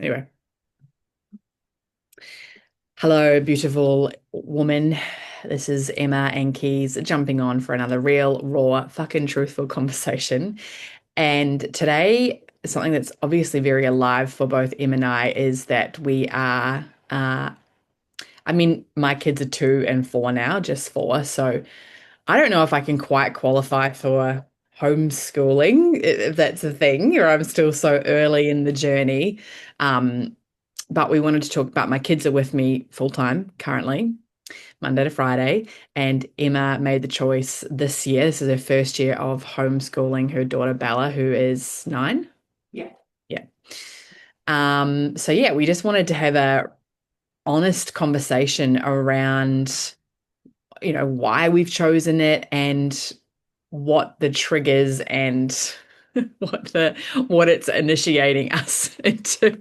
Anyway, hello, beautiful woman. This is Emma and Keys jumping on for another real, raw, fucking truthful conversation. And today, something that's obviously very alive for both Em and I is that we are, my kids are 2 and 4 now, just 4. So I don't know if I can quite qualify for homeschooling, if that's a thing, or I'm still so early in the journey. Um, but we wanted to talk about my kids are with me full time currently, Monday to Friday, and Emma made the choice this year. This is her first year of homeschooling her daughter Bella, who is 9. Yeah. Yeah. So yeah, we just wanted to have a honest conversation around, why we've chosen it and what the triggers and what it's initiating us into.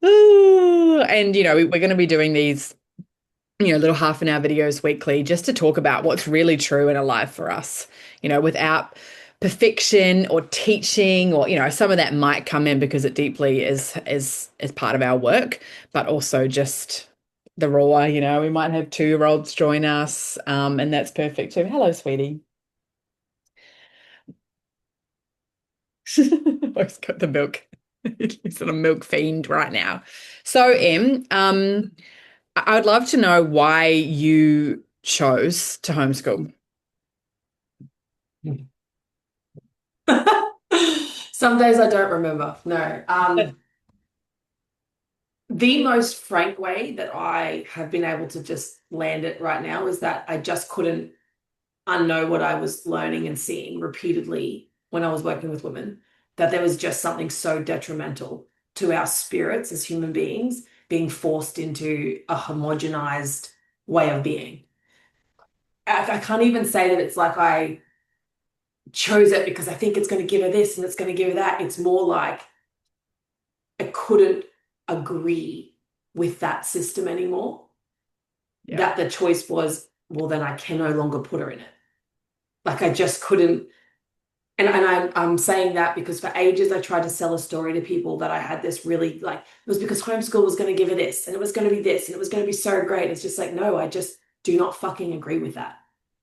Ooh, and we're going to be doing these, little half an hour videos weekly just to talk about what's really true and alive for us, without perfection or teaching, or some of that might come in because it deeply is part of our work, but also just the raw, we might have 2-year-olds join us, and that's perfect too. Hello, sweetie. I've got the milk. He's sort of milk fiend right now. So, Em, I would love to know why you chose to homeschool. Some days I don't remember. No. The most frank way that I have been able to just land it right now is that I just couldn't unknow what I was learning and seeing repeatedly when I was working with women, that there was just something so detrimental to our spirits as human beings being forced into a homogenized way of being. I can't even say that it's like I chose it because I think it's going to give her this and it's going to give her that. It's more like I couldn't agree with that system anymore. Yeah. That the choice was, well, then I can no longer put her in it. Like I just couldn't. And I'm saying that because for ages I tried to sell a story to people that I had this really like, it was because homeschool was going to give her this and it was going to be this and it was going to be so great. It's just like, no, I just do not fucking agree with that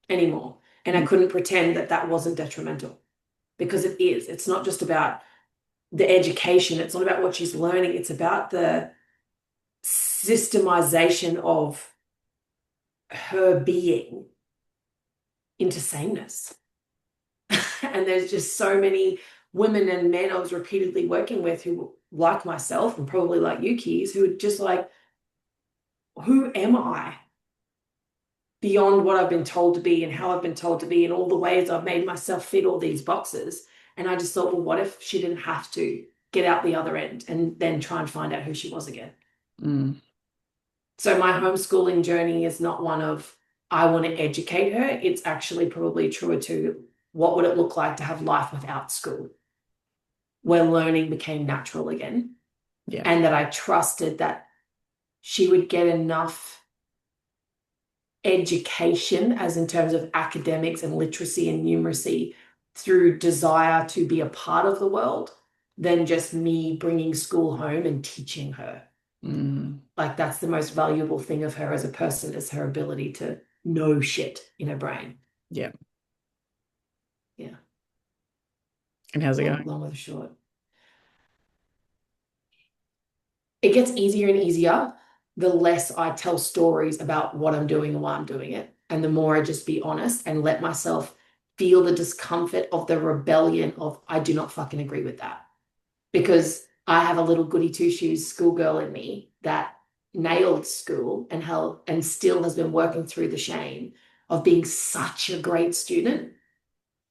anymore. And I Mm. couldn't pretend that that wasn't detrimental because it is. It's not just about the education. It's not about what she's learning. It's about the systemization of her being into sameness. And there's just so many women and men I was repeatedly working with who, like myself, and probably like you, Keys, who are just like, who am I beyond what I've been told to be and how I've been told to be and all the ways I've made myself fit all these boxes. And I just thought, well, what if she didn't have to get out the other end and then try and find out who she was again? Mm. So my homeschooling journey is not one of I want to educate her. It's actually probably truer to what would it look like to have life without school, where learning became natural again, Yeah. and that I trusted that she would get enough education, as in terms of academics and literacy and numeracy, through desire to be a part of the world, than just me bringing school home and teaching her. Mm. Like that's the most valuable thing of her as a person is her ability to know shit in her brain. Yeah. Yeah. And how's it Long, going? long or the short. It gets easier and easier the less I tell stories about what I'm doing and why I'm doing it. And the more I just be honest and let myself feel the discomfort of the rebellion of, I do not fucking agree with that. Because I have a little goody two shoes schoolgirl in me that nailed school and held and still has been working through the shame of being such a great student.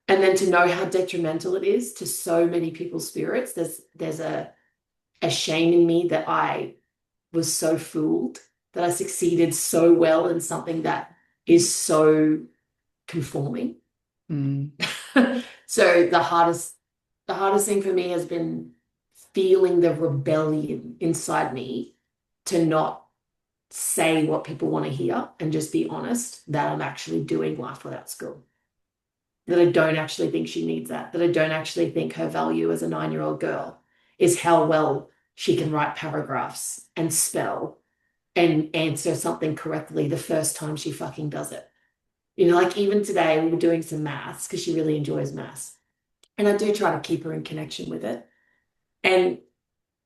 And then to know how detrimental it is to so many people's spirits, there's a shame in me that I was so fooled, that I succeeded so well in something that is so conforming. Mm. So the hardest thing for me has been feeling the rebellion inside me to not say what people want to hear and just be honest that I'm actually doing life without school. that I don't actually think she needs that I don't actually think her value as a 9-year-old girl is how well she can write paragraphs and spell and answer something correctly the first time she fucking does it. Like even today we were doing some maths because she really enjoys maths. And I do try to keep her in connection with it. And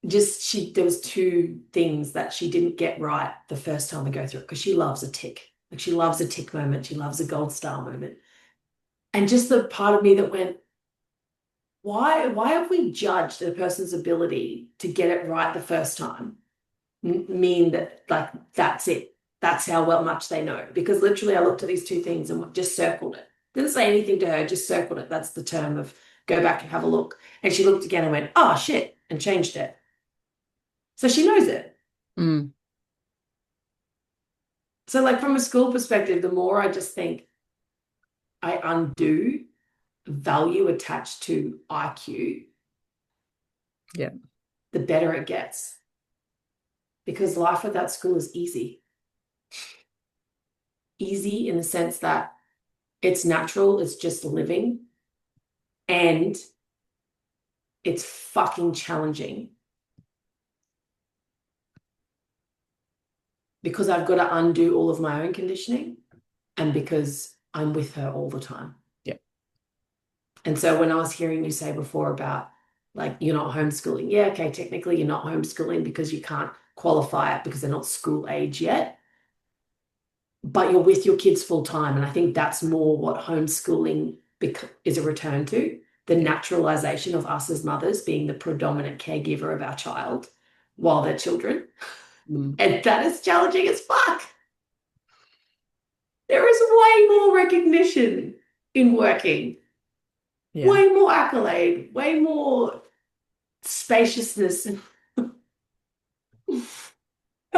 just there was two things that she didn't get right the first time we go through it because she loves a tick. Like she loves a tick moment, she loves a gold star moment. And just the part of me that went, why have we judged a person's ability to get it right the first time mean that like that's it? That's how well much they know. Because literally I looked at these two things and just circled it. Didn't say anything to her, just circled it. That's the term of go back and have a look. And she looked again and went, oh shit, and changed it. So she knows it. Mm, So like from a school perspective, the more I just think I undo value attached to IQ, yeah. the better it gets. Because life at that school is easy. Easy in the sense that it's natural, it's just living, and it's fucking challenging because I've got to undo all of my own conditioning and because I'm with her all the time. Yeah. And so when I was hearing you say before about like you're not homeschooling, yeah, okay, technically you're not homeschooling because you can't qualify it because they're not school age yet, but you're with your kids full time. And I think that's more what homeschooling is a return to the naturalization of us as mothers being the predominant caregiver of our child while they're children. Mm, And that is challenging as fuck. There is way more recognition in working, yeah. way more accolade, way more spaciousness. How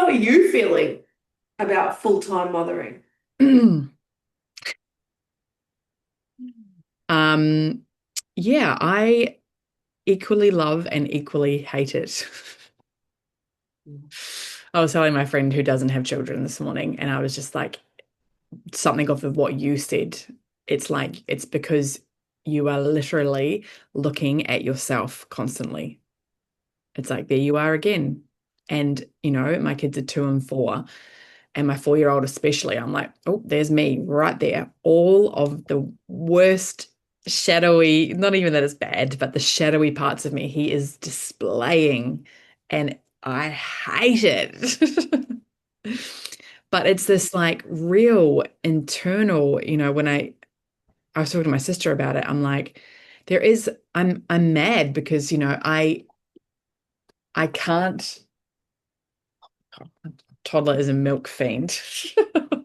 are you feeling about full-time mothering? Um, yeah, I equally love and equally hate it. I was telling my friend who doesn't have children this morning, and I was just like, something of what you said. It's like, it's because you are literally looking at yourself constantly. It's like, there you are again. And, my kids are 2 and 4, and my 4-year-old especially, I'm like, oh, there's me right there. All of the worst, shadowy, not even that it's bad, but the shadowy parts of me, he is displaying, and I hate it. But it's this like real internal, when I was talking to my sister about it, I'm like, I'm mad because, I can't. Toddler is a milk fiend.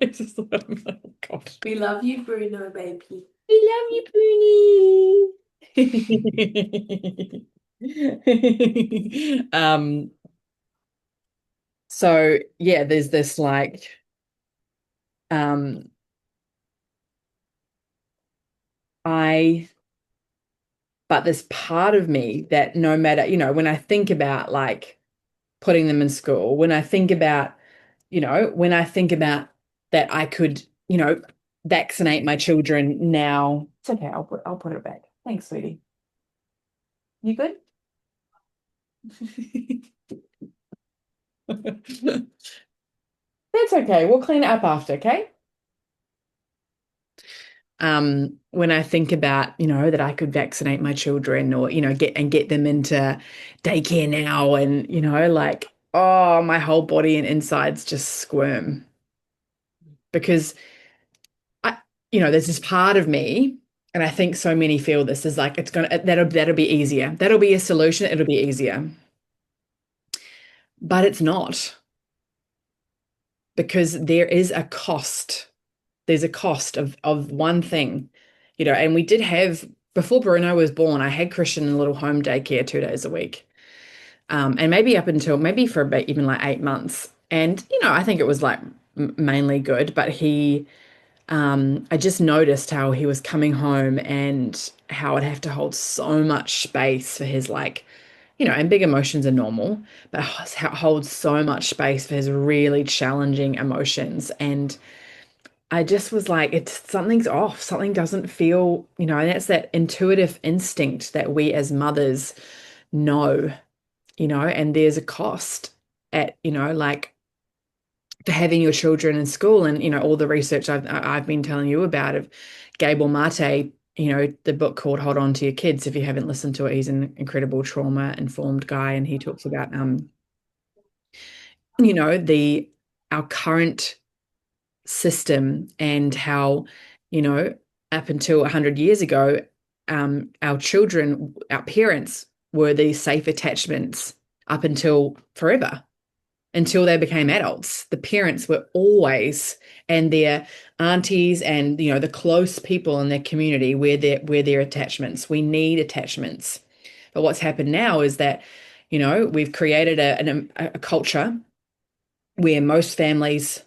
It's just what I'm like, oh God. We love you, Bruno, baby. We love you, Poonie. So yeah, there's this like um I but this part of me that no matter, when I think about like putting them in school, when I think about that I could, vaccinate my children now. It's okay, I'll put it back. Thanks, sweetie. You good? That's okay. We'll clean it up after, okay? When I think about, that I could vaccinate my children or, get them into daycare now and, like, oh, my whole body and insides just squirm because I, there's this part of me, and I think so many feel this is like that'll be easier. That'll be a solution. It'll be easier. But it's not because there is a cost. There's a cost of one thing, and we did have before Bruno was born, I had Christian in a little home daycare 2 days a week. And maybe up until maybe for about even like 8 months. And, I think it was like mainly good, but I just noticed how he was coming home and how I'd have to hold so much space for his like, and big emotions are normal, but hold so much space for his really challenging emotions. And I just was like, it's something's off. Something doesn't feel, and that's that intuitive instinct that we as mothers know, and there's a cost at, like for having your children in school and, all the research I've been telling you about of Gabor Mate, the book called Hold On to Your Kids. If you haven't listened to it, he's an incredible trauma informed guy and he talks about the our current system and how, you know, up until 100 years ago, our children, our parents were these safe attachments up until forever, until they became adults. The parents were always, and their aunties and, the close people in their community were their attachments. We need attachments. But what's happened now is that, we've created a culture where most families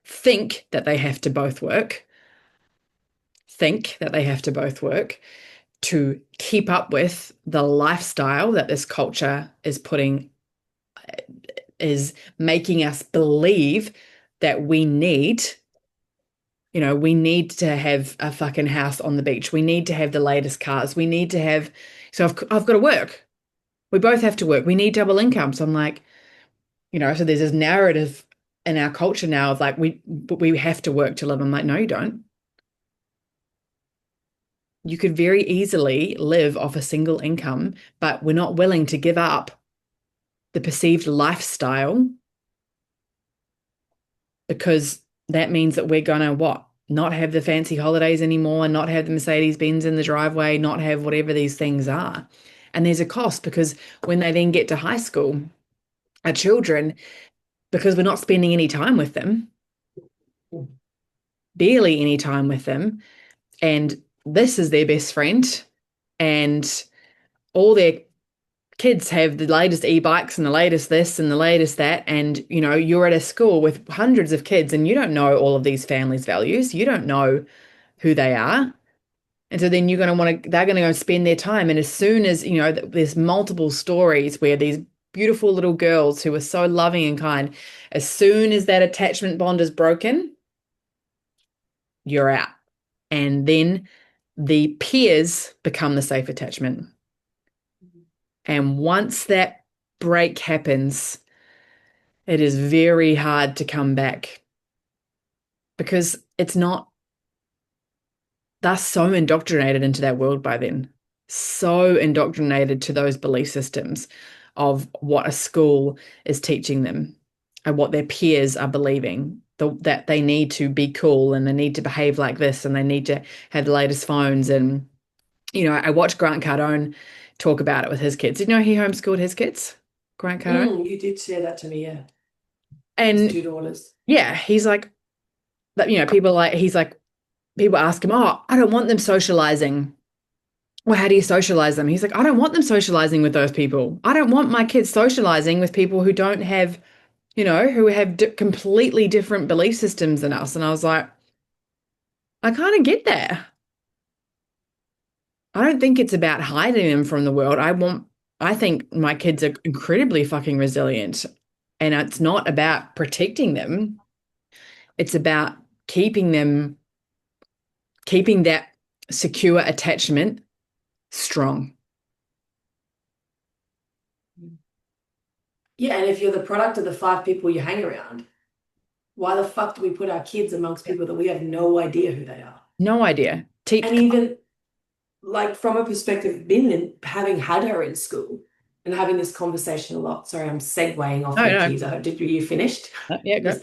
think that they have to both work to keep up with the lifestyle that this culture is making us believe that we need to have a fucking house on the beach. We need to have the latest cars. So I've got to work. We both have to work. We need double income. So I'm like, so there's this narrative in our culture now of like, we have to work to live. I'm like, no, you don't. You could very easily live off a single income, but we're not willing to give up the perceived lifestyle because that means that we're gonna what? Not have the fancy holidays anymore, not have the Mercedes Benz in the driveway, not have whatever these things are. And there's a cost because when they then get to high school, our children, because we're not spending any time with them, barely any time with them, and this is their best friend, and all their kids have the latest e-bikes and the latest this and the latest that, and you're at a school with hundreds of kids and you don't know all of these families' values. You don't know who they are. And so then they're going to go spend their time. And as soon as, there's multiple stories where these beautiful little girls who are so loving and kind, as soon as that attachment bond is broken, you're out. And then the peers become the safe attachment. And once that break happens, it is very hard to come back because they're so indoctrinated into that world by then, so indoctrinated to those belief systems of what a school is teaching them and what their peers are believing. That they need to be cool and they need to behave like this and they need to have the latest phones. And, I watched Grant Cardone talk about it with his kids. Did you know he homeschooled his kids? Grant Cardone. You did share that to me, yeah. His And two daughters. yeah, he's like, people ask him, oh, I don't want them socializing. Well, how do you socialize them? He's like, I don't want them socializing with those people. I don't want my kids socializing with people who don't have, who have completely different belief systems than us. And I was like, I kind of get that. I don't think it's about hiding them from the world. I think my kids are incredibly fucking resilient. And it's not about protecting them. It's about keeping that secure attachment strong. Yeah, and if you're the product of the 5 people you hang around, why the fuck do we put our kids amongst people that we have no idea who they are? No idea. And even like from a perspective of having had her in school and having this conversation a lot. Sorry, I'm segueing off No, you, no. Keezia. Did you finished? Yeah, go. Yes.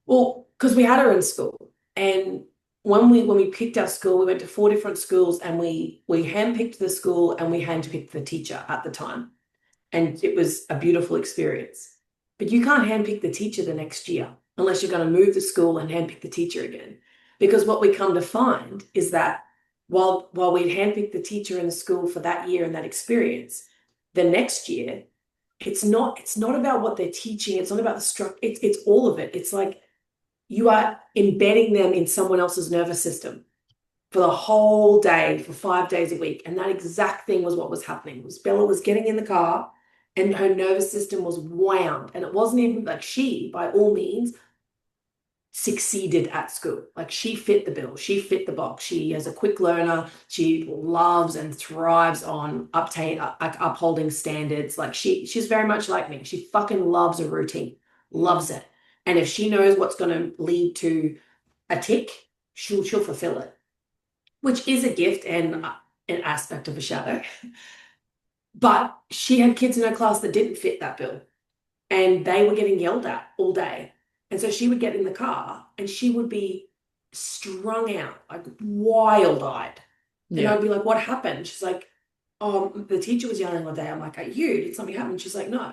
Well, because we had her in school, and when we picked our school, we went to 4 different schools, and we handpicked the school and we handpicked the teacher at the time, and it was a beautiful experience. But you can't handpick the teacher the next year unless you're going to move the school and handpick the teacher again, because what we come to find is that while we'd handpicked the teacher in the school for that year and that experience, the next year it's not about what they're teaching. It's not about the structure. It's all of it. It's like you are embedding them in someone else's nervous system for the whole day, for 5 days a week. And that exact thing was what was happening. Was Bella was getting in the car and her nervous system was wound. And it wasn't even like she, by all means, succeeded at school. Like she fit the bill, she fit the box. She is a quick learner. She loves and thrives on upholding standards. Like she's very much like me. She fucking loves a routine, loves it. And if she knows what's going to lead to a tick, she'll fulfill it, which is a gift and an aspect of a shadow. But she had kids in her class that didn't fit that bill and they were getting yelled at all day. And so she would get in the car and she would be strung out, like wild-eyed. And Yeah. I'd be like, what happened? She's like, oh, the teacher was yelling all day. I'm like, at you, did something happen? She's like, no,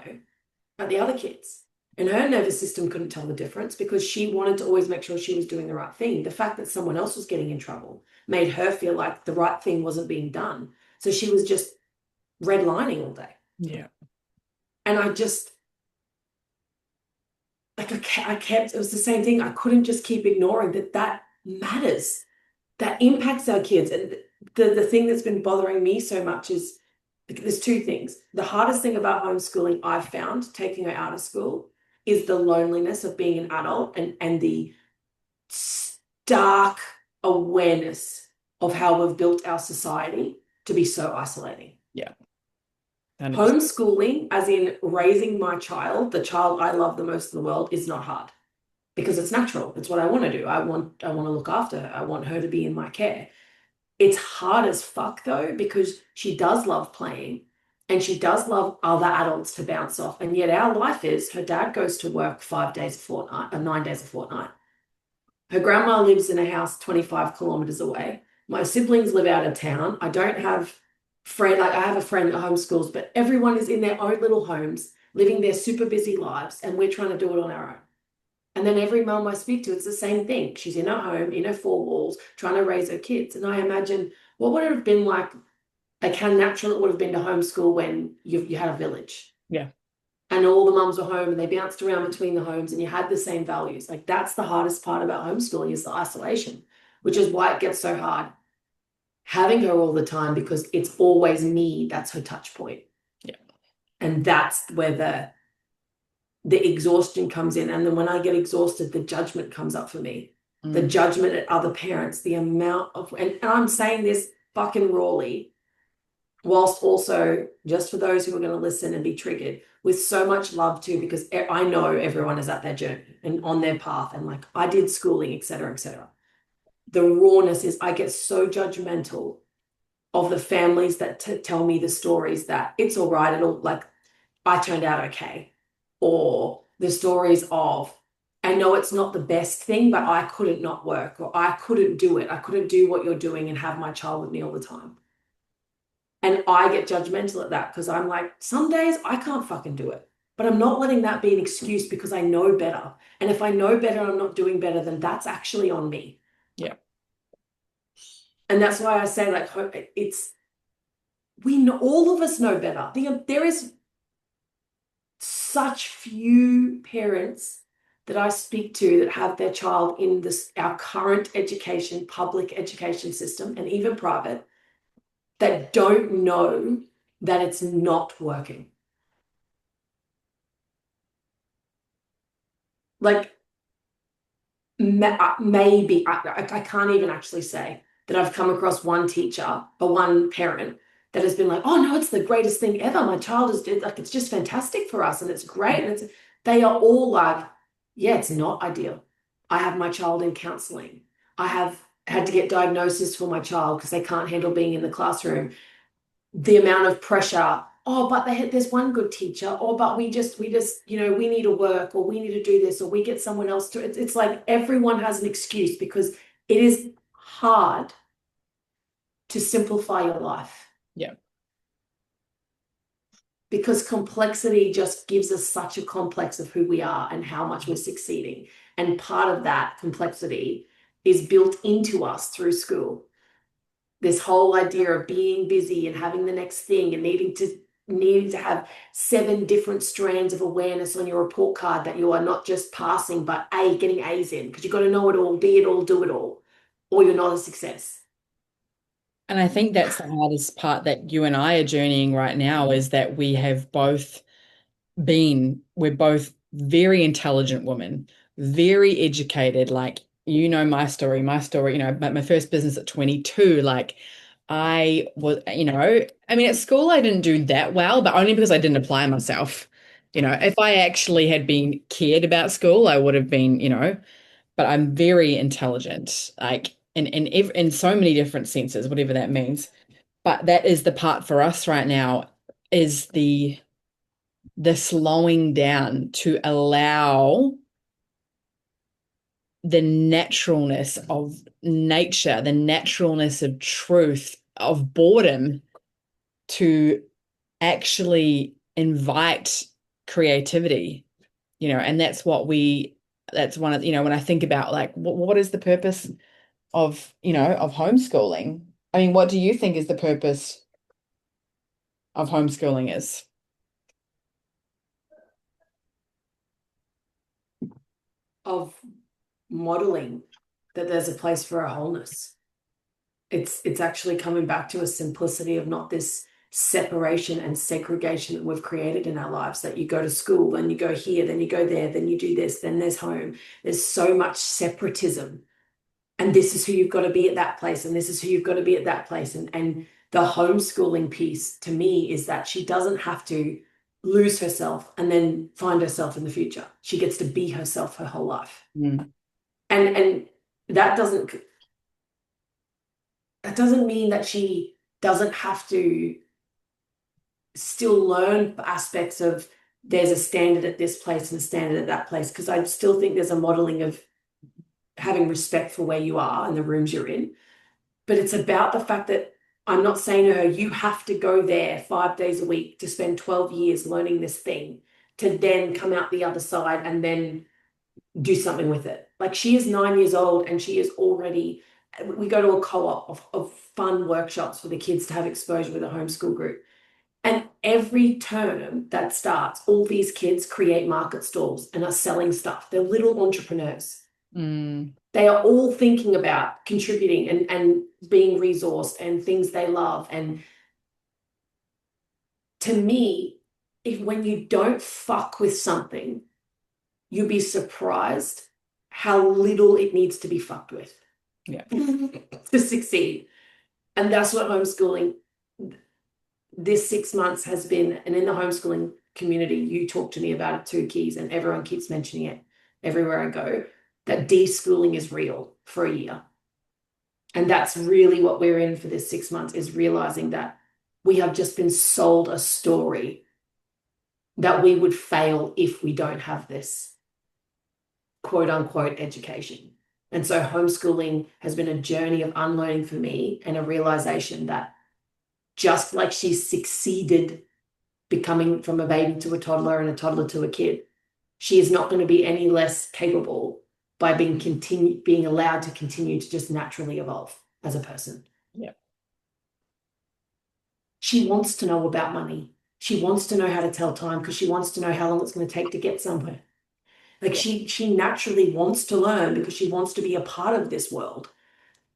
at the other kids. And her nervous system couldn't tell the difference because she wanted to always make sure she was doing the right thing. The fact that someone else was getting in trouble made her feel like the right thing wasn't being done. So she was just redlining all day. Yeah. And I just, like I kept, it was the same thing. I couldn't just keep ignoring that matters. That impacts our kids. And the thing that's been bothering me so much is there's two things. The hardest thing about homeschooling I've found, taking her out of school, is the loneliness of being an adult and the stark awareness of how we've built our society to be so isolating. Yeah. 100%. Homeschooling, as in raising my child, the child I love the most in the world, is not hard because it's natural. It's what I want to do. I want to look after her. I want her to be in my care. It's hard as fuck though, because she does love playing and she does love other adults to bounce off. And yet our life is her dad goes to work 5 days a fortnight, or 9 days a fortnight. Her grandma lives in a house 25 kilometers away. My siblings live out of town. I don't have like I have a friend that homeschools, but everyone is in their own little homes, living their super busy lives, and we're trying to do it on our own. And then every mum I speak to, it's the same thing. She's in her home, in her four walls, trying to raise her kids. And I imagine what would it have been like how natural it would have been to homeschool when you had a village Yeah. and all the mums were home and they bounced around between the homes and you had the same values. Like that's the hardest part about homeschooling is the isolation, which is why it gets so hard having her all the time because it's always me that's her touch point. Yeah. And that's where the exhaustion comes in. And then when I get exhausted, the judgment comes up for me. The Mm. judgment at other parents, the amount of, and I'm saying this fucking rawly, whilst also just for those who are going to listen and be triggered with so much love too, because I know everyone is at their journey and on their path. And like I did schooling, et cetera, et cetera. The rawness is I get so judgmental of the families that tell me the stories that it's all right, it'll like I turned out okay, or the stories of I know it's not the best thing, but I couldn't not work, or I couldn't do it. I couldn't do what you're doing and have my child with me all the time. And I get judgmental at that because I'm like, some days I can't fucking do it. But I'm not letting that be an excuse because I know better. And if I know better and I'm not doing better, then that's actually on me. Yeah. And that's why I say, like, it's we know, all of us know better. There is such few parents that I speak to that have their child in this our current education, public education system, and even private, that don't know that it's not working. Like maybe I can't even actually say that I've come across one teacher or one parent that has been like, oh no, it's the greatest thing ever. My child is like, it's just fantastic for us and it's great. And they are all like, yeah, it's not ideal. I have my child in counseling. I have had to get diagnosis for my child because they can't handle being in the classroom. The amount of pressure. Oh, but there's one good teacher. Oh, but we just, we need to work or we need to do this or we get someone else to. It's like everyone has an excuse because it is hard to simplify your life Yeah. because complexity just gives us such a complex of who we are and how much we're succeeding. And part of that complexity is built into us through school. This whole idea of being busy and having the next thing and needing to have 7 different strands of awareness on your report card that you are not just passing but getting A's in because you've got to know it all, be it all, do it all, or you're not a success. And I think that's the hardest part that you and I are journeying right now is that we're both very intelligent women, very educated. Like, my story, my first business at 22, like I was, I mean, at school I didn't do that well, but only because I didn't apply myself. If I actually had been cared about school, I would have been, but I'm very intelligent, like in so many different senses, whatever that means. But that is the part for us right now, is the slowing down to allow the naturalness of nature, the naturalness of truth, of boredom to actually invite creativity, and that's one of, when I think about like what is the purpose of homeschooling? I mean, what do you think is the purpose of homeschooling is? Of modeling that there's a place for a wholeness. It's actually coming back to a simplicity of not this separation and segregation that we've created in our lives, that you go to school, then you go here, then you go there, then you do this, then there's home. There's so much separatism. And this is who you've got to be at that place, and this is who you've got to be at that place. And the homeschooling piece to me is that she doesn't have to lose herself and then find herself in the future. She gets to be herself her whole life. Mm, And that doesn't mean that she doesn't have to still learn aspects of there's a standard at this place and a standard at that place, because I still think there's a modeling of having respect for where you are and the rooms you're in. But it's about the fact that I'm not saying to her, you have to go there 5 days a week to spend 12 years learning this thing to then come out the other side and then do something with it. Like, she is 9 years old and she is already, we go to a co-op of fun workshops for the kids to have exposure with a homeschool group. And every term that starts, all these kids create market stalls and are selling stuff. They're little entrepreneurs. mm, They are all thinking about contributing and being resourced and things they love. And to me, if when you don't fuck with something, you'll be surprised how little it needs to be fucked with yeah. to succeed. And that's what homeschooling this 6 months has been. And in the homeschooling community, you talk to me about it too, Keys, and everyone keeps mentioning it everywhere I go, that deschooling is real for a year. And that's really what we're in for this 6 months, is realizing that we have just been sold a story that we would fail if we don't have this quote unquote education. And so homeschooling has been a journey of unlearning for me, and a realization that just like she succeeded becoming from a baby to a toddler and a toddler to a kid, she is not going to be any less capable by being allowed to continue to just naturally evolve as a person. Yeah. She wants to know about money. She wants to know how to tell time, because she wants to know how long it's going to take to get somewhere. Like, Yeah. she naturally wants to learn because she wants to be a part of this world.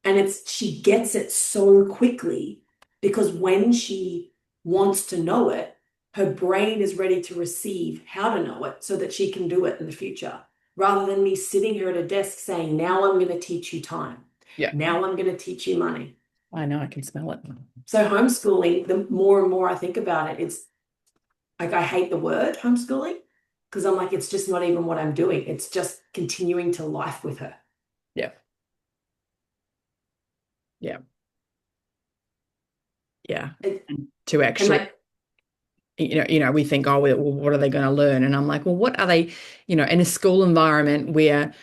And she gets it so quickly because when she wants to know it, her brain is ready to receive how to know it so that she can do it in the future. Rather than me sitting here at a desk saying, now I'm going to teach you time. Yeah. Now I'm going to teach you money. I know, I can smell it. So homeschooling, the more and more I think about it, it's like, I hate the word homeschooling because I'm like, it's just not even what I'm doing. It's just continuing to life with her. Yeah. Yeah. Yeah. And, And to and actually, like, we think, oh, well, what are they going to learn? And I'm like, well, what are they, in a school environment where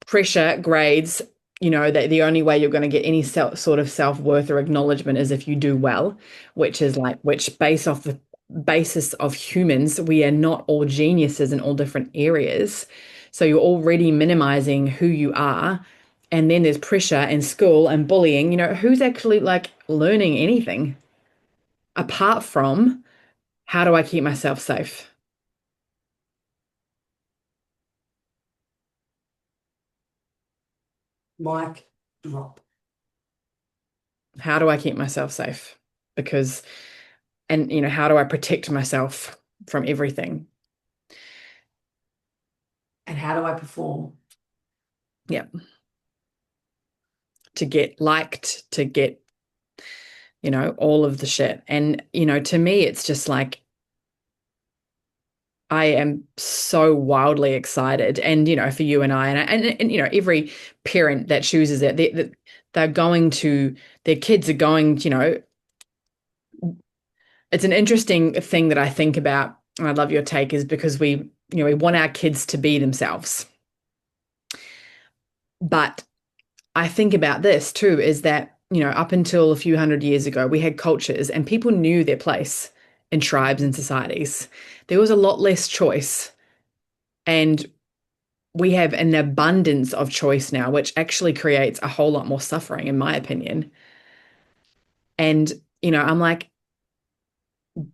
pressure, grades, that the only way you're going to get any sort of self-worth or acknowledgement is if you do well, which based off the basis of humans, we are not all geniuses in all different areas. So you're already minimizing who you are. And then there's pressure in school and bullying. Who's actually like learning anything apart from how do I keep myself safe? mic drop. How do I keep myself safe? Because, and how do I protect myself from everything? And how do I perform? Yeah. To get liked, to get, all of the shit. And, to me, it's just like, I am so wildly excited. And, for you and I, and every parent that chooses it, they're going to, their kids are going, it's an interesting thing that I think about. And I love your take is because we want our kids to be themselves. But I think about this too, is that, up until a few hundred years ago, we had cultures and people knew their place in tribes and societies. There was a lot less choice. And we have an abundance of choice now, which actually creates a whole lot more suffering, in my opinion. And, I'm like,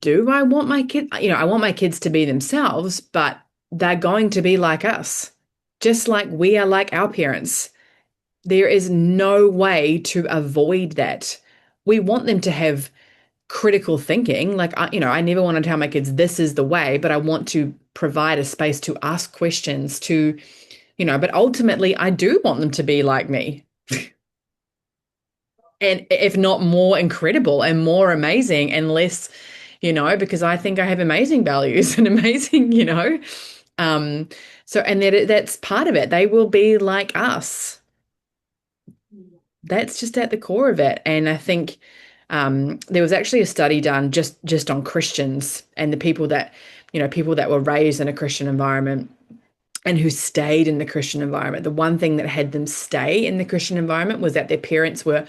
do I want my kid? I want my kids to be themselves, but they're going to be like us, just like we are like our parents. There is no way to avoid that. We want them to have critical thinking. Like, I never want to tell my kids this is the way, but I want to provide a space to ask questions, but ultimately, I do want them to be like me. And if not more incredible and more amazing and less, because I think I have amazing values and amazing, um, so and that's part of it. They will be like us. That's just at the core of it. And I think there was actually a study done just on Christians and the people that were raised in a Christian environment and who stayed in the Christian environment. The one thing that had them stay in the Christian environment was that their parents were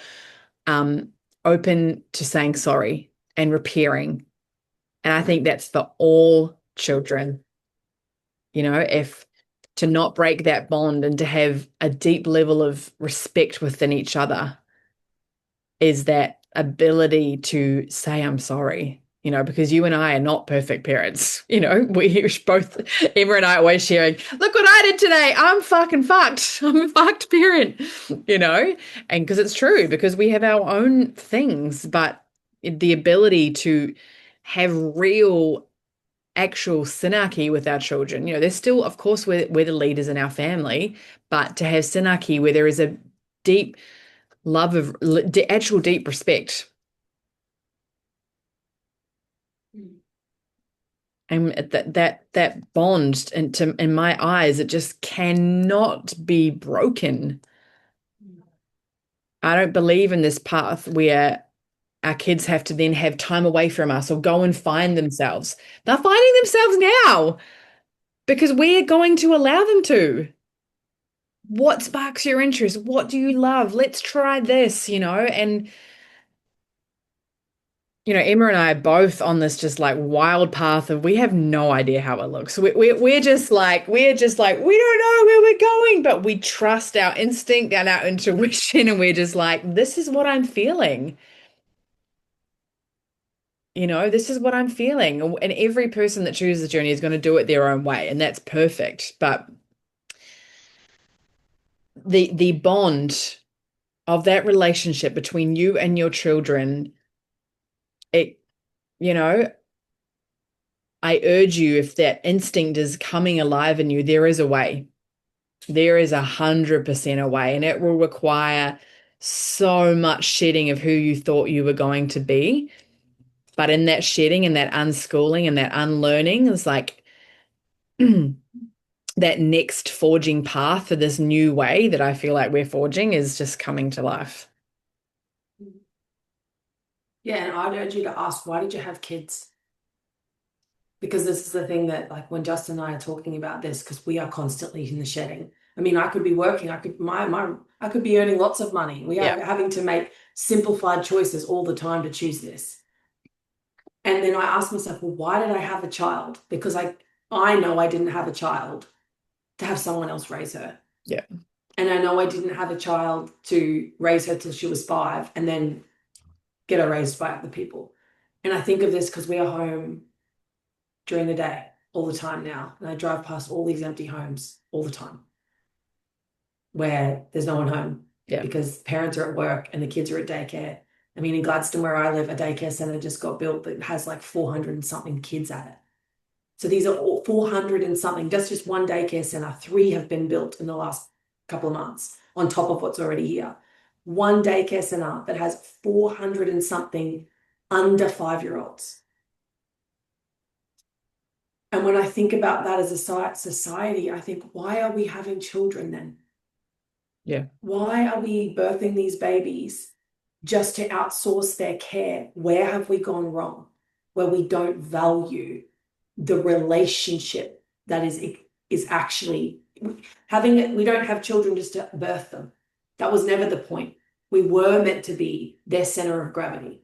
um, open to saying sorry and repairing. And I think that's for all children, if to not break that bond and to have a deep level of respect within each other is that ability to say, I'm sorry, because you and I are not perfect parents. We both, Emma and I are always sharing, look what I did today. I'm fucking fucked. I'm a fucked parent, and because it's true, because we have our own things, but the ability to have real actual synarchy with our children. There's still, of course, we're the leaders in our family, but to have synarchy where there is a deep love of actual deep respect. And that bond, and in my eyes, it just cannot be broken. I don't believe in this path where our kids have to then have time away from us or go and find themselves. They're finding themselves now because we're going to allow them to. What sparks your interest? What do you love? Let's try this, and Emma and I are both on this just like wild path of we have no idea how it looks. We're just like we don't know where we're going, but we trust our instinct and our intuition, and we're just like, this is what I'm feeling. This is what I'm feeling. And every person that chooses the journey is going to do it their own way, and that's perfect. But the bond of that relationship between you and your children, it, you know, I urge you, if that instinct is coming alive in you, there is a way. There is 100% a way, and it will require so much shedding of who you thought you were going to be. But in that shedding and that unschooling and that unlearning is like that next forging path for this new way that I feel like we're forging is just coming to life. Yeah, and I'd urge you to ask, why did you have kids? Because this is the thing that, like, when Justin and I are talking about this, because we are constantly in the shedding. I mean, I could be working, I could be earning lots of money. We Yeah. are having to make simplified choices all the time to choose this. And then I asked myself, well, why did I have a child? Because I know I didn't have a child to have someone else raise her. Yeah. And I know I didn't have a child to raise her till she was 5 and then get her raised by other people. And I think of this because we are home during the day all the time now. And I drive past all these empty homes all the time where there's no one home Yeah. because parents are at work and the kids are at daycare. I mean, in Gladstone, where I live, a daycare center just got built that has like 400 and something kids at it. So these are all 400 and something. That's just one daycare center. Three have been built in the last couple of months on top of what's already here. One daycare center that has 400 and something under 5-year-olds. And when I think about that as a society, I think, why are we having children then? Yeah. Why are we birthing these babies just to outsource their care? Where have we gone wrong? Where we don't value the relationship that is actually having it. We don't have children just to birth them. That was never the point. We were meant to be their center of gravity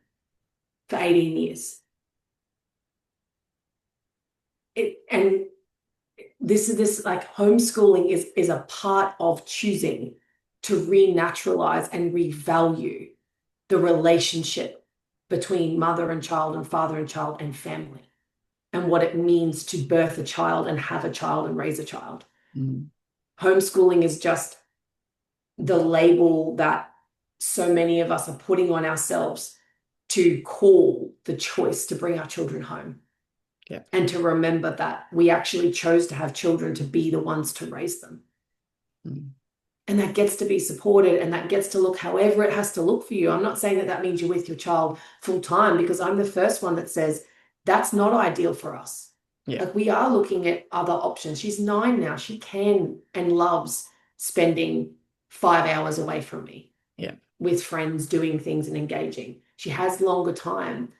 for 18 years. And this like homeschooling is a part of choosing to renaturalize and revalue the relationship between mother and child and father and child and family, and what it means to birth a child and have a child and raise a child. Mm. Homeschooling is just the label that so many of us are putting on ourselves to call the choice to bring our children home. Yeah. And to remember that we actually chose to have children to be the ones to raise them. Mm. And that gets to be supported, and that gets to look however it has to look for you. I'm not saying that that means you're with your child full time, because I'm the first one that says that's not ideal for us. Yeah. Like, we are looking at other options. She's 9 now. She can and loves spending 5 hours away from me Yeah. with friends, doing things and engaging. She has longer time,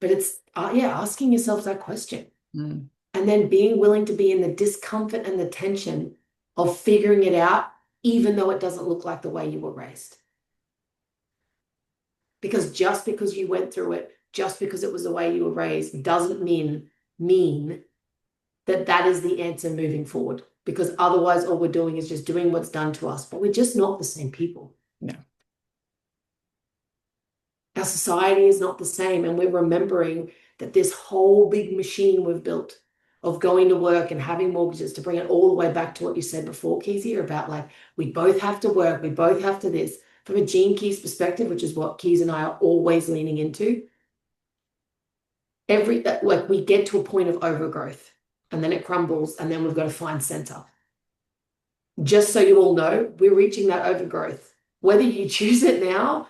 but it's, yeah, asking yourself that question. Mm. And then being willing to be in the discomfort and the tension of figuring it out, even though it doesn't look like the way you were raised. Because just because you went through it, just because it was the way you were raised, doesn't mean that that is the answer moving forward. Because otherwise, all we're doing is just doing what's done to us, but we're just not the same people. No. Our society is not the same, and we're remembering that this whole big machine we've built of going to work and having mortgages, to bring it all the way back to what you said before, Keezia, about like, we both have to work, we both have to this. From a Gene Keys perspective, which is what Keys and I are always leaning into, like, we get to a point of overgrowth and then it crumbles, and then we've got to find center. Just so you all know, we're reaching that overgrowth. Whether you choose it now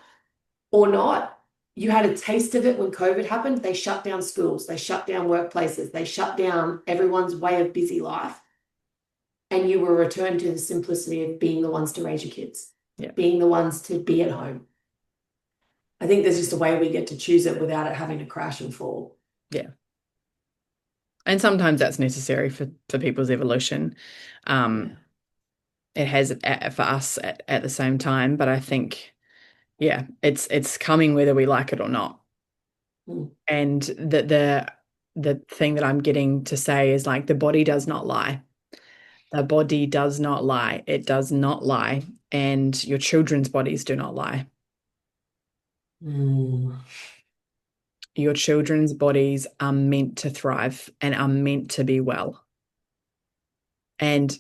or not, you had a taste of it when COVID happened. They shut down schools, they shut down workplaces, they shut down everyone's way of busy life. And you were returned to the simplicity of being the ones to raise your kids, Yeah. being the ones to be at home. I think there's just a way we get to choose it without it having to crash and fall. Yeah. And sometimes that's necessary for people's evolution. Yeah. It has for us at the same time, but I think, yeah, it's coming whether we like it or not. Mm. And the thing that I'm getting to say is, like, the body does not lie. The body does not lie. It does not lie. And your children's bodies do not lie. Mm. Your children's bodies are meant to thrive and are meant to be well. And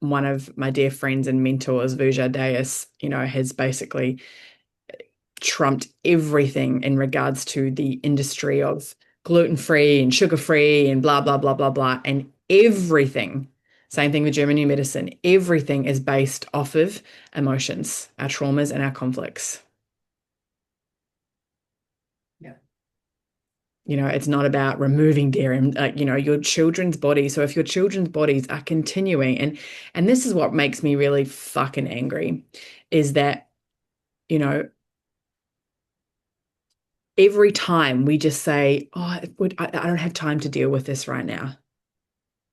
one of my dear friends and mentors, Vuja Deus, has basically trumped everything in regards to the industry of gluten-free and sugar-free and blah, blah, blah, blah, blah. And everything, same thing with German New Medicine, everything is based off of emotions, our traumas and our conflicts. Yeah. It's not about removing dairy, your children's body. So if your children's bodies are continuing, and this is what makes me really fucking angry, is that, every time we just say, oh, I don't have time to deal with this right now.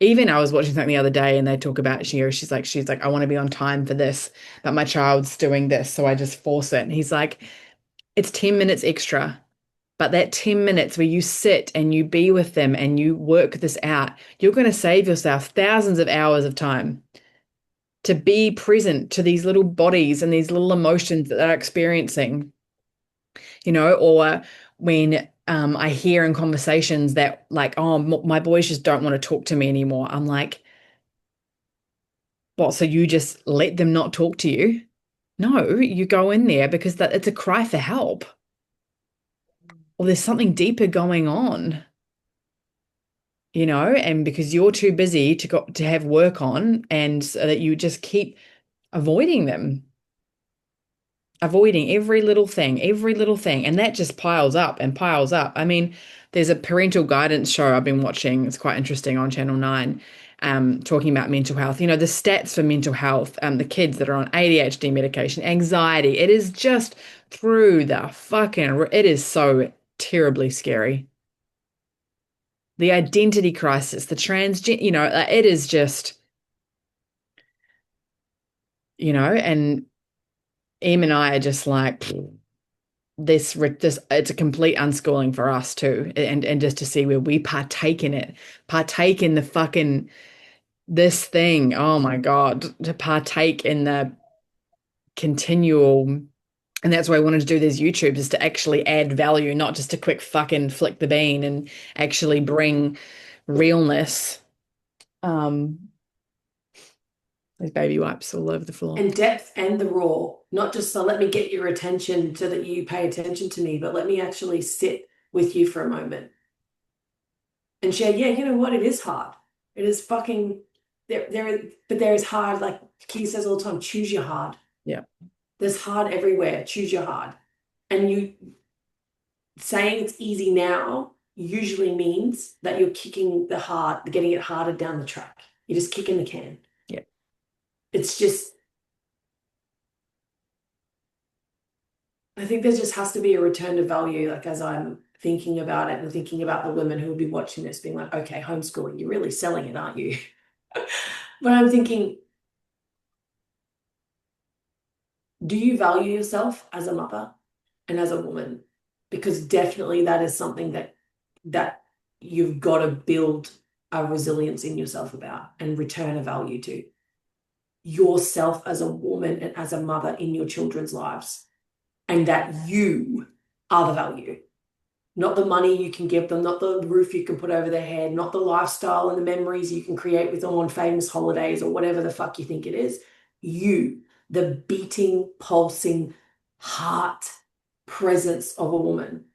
Even I was watching something the other day and they talk about, she's like, I want to be on time for this, but my child's doing this, so I just force it. And he's like, it's 10 minutes extra. But that 10 minutes where you sit and you be with them and you work this out, you're going to save yourself thousands of hours of time to be present to these little bodies and these little emotions that they're experiencing, or when I hear in conversations that, like, oh, my boys just don't want to talk to me anymore. I'm like, what? So you just let them not talk to you? No, you go in there because it's a cry for help, or there's something deeper going on. and because you're too busy to go to have work on, and so that you just keep avoiding them, avoiding every little thing, and that just piles up and piles up. I mean, there's a parental guidance show I've been watching. It's quite interesting on Channel 9, talking about mental health. The stats for mental health, the kids that are on ADHD medication, anxiety, it is just through the fucking, it is so terribly scary. The identity crisis, the transgen, it is just, and Em and I are just like, this it's a complete unschooling for us too, and just to see where we partake in it, partake in the fucking this thing. Oh my God, to partake in the continual. And that's why I wanted to do these YouTubes, is to actually add value, not just a quick fucking flick the bean, and actually bring realness. Um, there's baby wipes all over the floor. And depth and the raw, not just so let me get your attention so that you pay attention to me, but let me actually sit with you for a moment and share, yeah, you know what? It is hard. It is fucking but there is hard, like Keith says all the time, choose your hard. Yeah. There's hard everywhere. Choose your hard. And you saying it's easy now usually means that you're kicking the hard, getting it harder down the track. You're just kicking the can. Yeah. It's just, I think there just has to be a return to value, like as I'm thinking about it and thinking about the women who will be watching this, being like, okay, homeschooling, you're really selling it, aren't you? But I'm thinking, do you value yourself as a mother and as a woman? Because definitely that is something that you've got to build a resilience in yourself about and return a value to yourself as a woman and as a mother in your children's lives, and that you are the value, not the money you can give them, not the roof you can put over their head, not the lifestyle and the memories you can create with them on famous holidays or whatever the fuck you think it is. You, the beating, pulsing heart presence of a woman,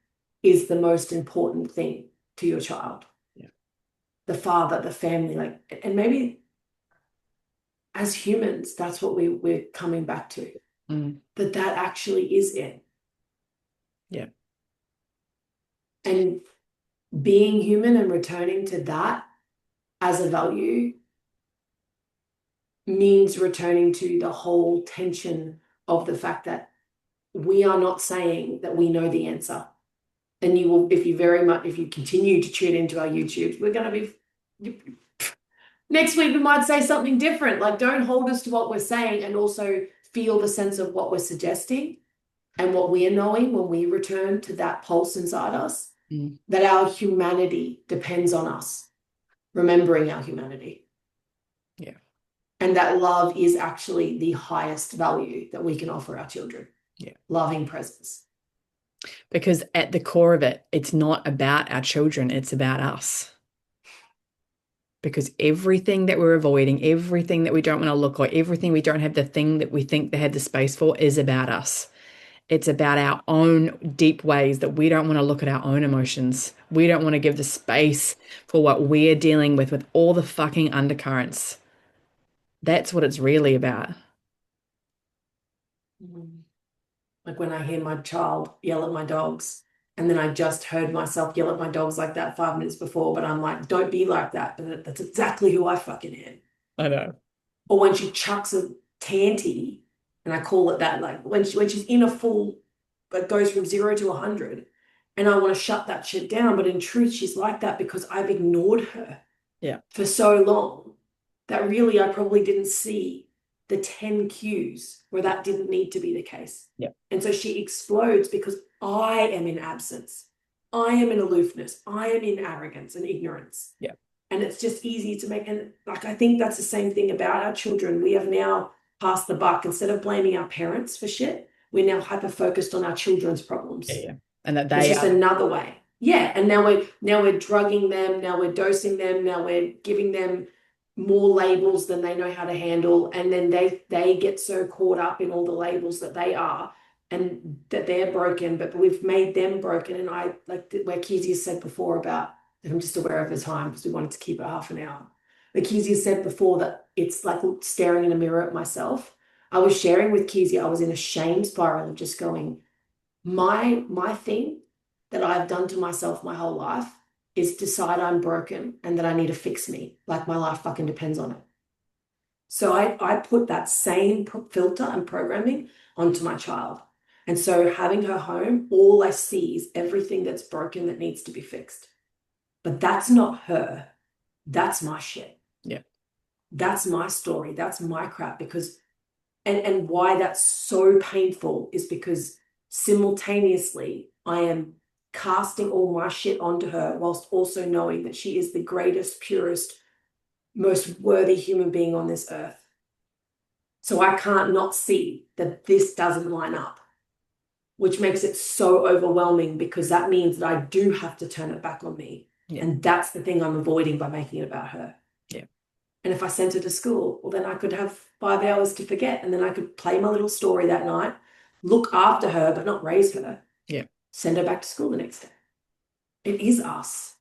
is the most important thing to your child. Yeah. The father, the family, like, and maybe as humans, that's what we're coming back to. Mm. That actually is it. Yeah. And being human and returning to that as a value means returning to the whole tension of the fact that we are not saying that we know the answer. And you will, if you continue to tune into our YouTube, we're going to be, next week we might say something different. Like, don't hold us to what we're saying, and also feel the sense of what we're suggesting and what we are knowing when we return to that pulse inside us, that our humanity depends on us, remembering our humanity. Yeah. And that love is actually the highest value that we can offer our children. Yeah. Loving presence. Because at the core of it, it's not about our children, it's about us. Because everything that we're avoiding, everything that we don't want to look like, everything we don't have the thing that we think they have the space for is about us. It's about our own deep ways that we don't want to look at our own emotions. We don't want to give the space for what we're dealing with all the fucking undercurrents. That's what it's really about. Like when I hear my child yell at my dogs, and then I just heard myself yell at my dogs like that 5 minutes before, but I'm like, don't be like that. But that's exactly who I fucking am. I know. Or when she chucks a tanty, and I call it that, like when she's in a full, but goes from 0 to 100, and I want to shut that shit down. But in truth, she's like that because I've ignored her Yeah. for so long that really I probably didn't see the 10 cues where that didn't need to be the case. Yeah. And so she explodes because I am in absence. I am in aloofness. I am in arrogance and ignorance. Yeah. And it's just easy to make. And like, I think that's the same thing about our children. We have now passed the buck. Instead of blaming our parents for shit, we're now hyper focused on our children's problems. Yeah. And that It's they just are. another way. Yeah. And now we're drugging them. Now we're dosing them. Now we're giving them more labels than they know how to handle. And then they get so caught up in all the labels that they are and that they're broken, but we've made them broken. And I like where Keezia said before about I'm just aware of the time because we wanted to keep it half an hour. But Keezia said before that it's like staring in a mirror at myself. I was sharing with Keezia, I was in a shame spiral of just going, my thing that I've done to myself my whole life is decide I'm broken and that I need to fix me. Like my life fucking depends on it. So I put that same filter and programming onto my child. And so having her home, all I see is everything that's broken that needs to be fixed. But that's not her. That's my shit. Yeah. That's my story. That's my crap. Because and why that's so painful is because simultaneously I am casting all my shit onto her whilst also knowing that she is the greatest, purest, most worthy human being on this earth. So I can't not see that this doesn't line up, which makes it so overwhelming because that means that I do have to turn it back on me. Yeah. And that's the thing I'm avoiding by making it about her. Yeah. And if I sent her to school, well, then I could have 5 hours to forget. And then I could play my little story that night, look after her, but not raise her. Yeah. Send her back to school the next day. It is us.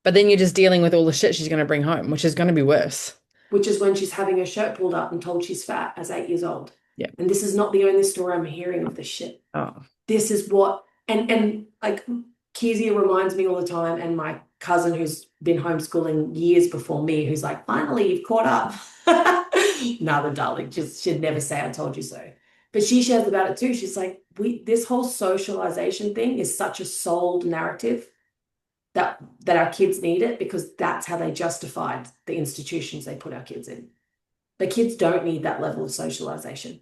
But then you're just dealing with all the shit she's going to bring home, which is going to be worse. Which is when she's having her shirt pulled up and told she's fat as 8 years old. Yeah. And this is not the only story I'm hearing of this shit. Oh. This is what, and like Keezia reminds me all the time, and my cousin who's been homeschooling years before me, who's like, finally, you've caught up. No, darling, just she'd never say I told you so. But she shares about it too. She's like, this whole socialization thing is such a sold narrative that our kids need it because that's how they justified the institutions they put our kids in. The kids don't need that level of socialization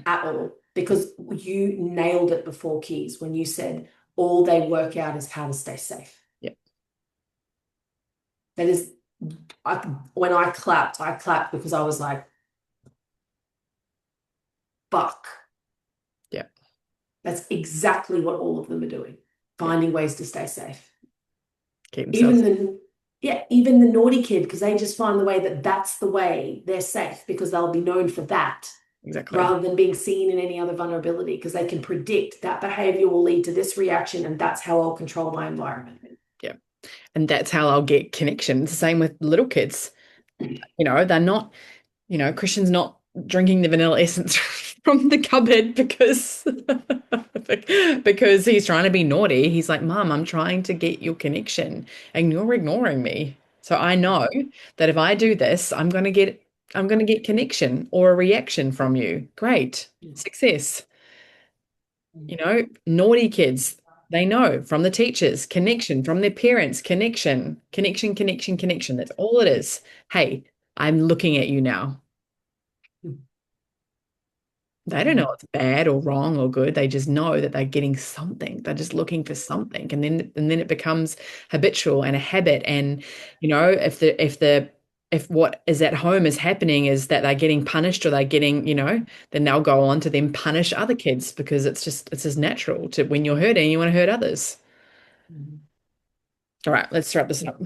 at all because you nailed it before, Keys, when you said all they work out is how to stay safe. Yeah. That is, when I clapped because I was like, fuck. Yeah. That's exactly what all of them are doing, finding ways to stay safe. Keep themselves. Even the naughty kid, because they just find the way that that's the way they're safe because they'll be known for that. Exactly. Rather than being seen in any other vulnerability because they can predict that behavior will lead to this reaction and that's how I'll control my environment. Yeah. And that's how I'll get connection. It's the same with little kids. They're not, Christian's not drinking the vanilla essence from the cupboard because he's trying to be naughty. He's like, Mom, I'm trying to get your connection and you're ignoring me. So I know that if I do this, I'm going to get connection or a reaction from you. Great. Success. Naughty kids, they know from the teachers, connection, from their parents, connection, connection, connection, connection. That's all it is. Hey, I'm looking at you now. They don't know it's bad or wrong or good. They just know that they're getting something. They're just looking for something. And then it becomes habitual and a habit. And if what is at home is happening is that they're getting punished or they're getting, then they'll go on to then punish other kids because it's just natural to when you're hurting, you want to hurt others. All right, let's wrap this up.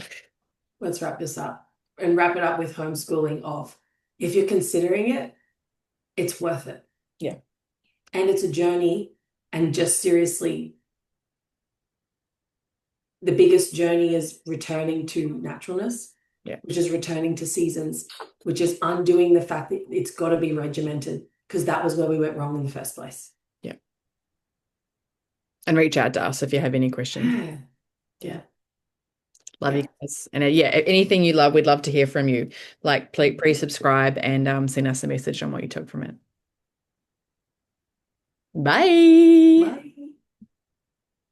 Let's wrap this up and wrap it up with homeschooling of if you're considering it, it's worth it. Yeah. And it's a journey. And just seriously, the biggest journey is returning to naturalness, which is returning to seasons, which is undoing the fact that it's got to be regimented because that was where we went wrong in the first place. Yeah. And reach out to us if you have any questions. Yeah. Love you guys. And anything you love, we'd love to hear from you. Like, please subscribe and send us a message on what you took from it. Bye. Bye.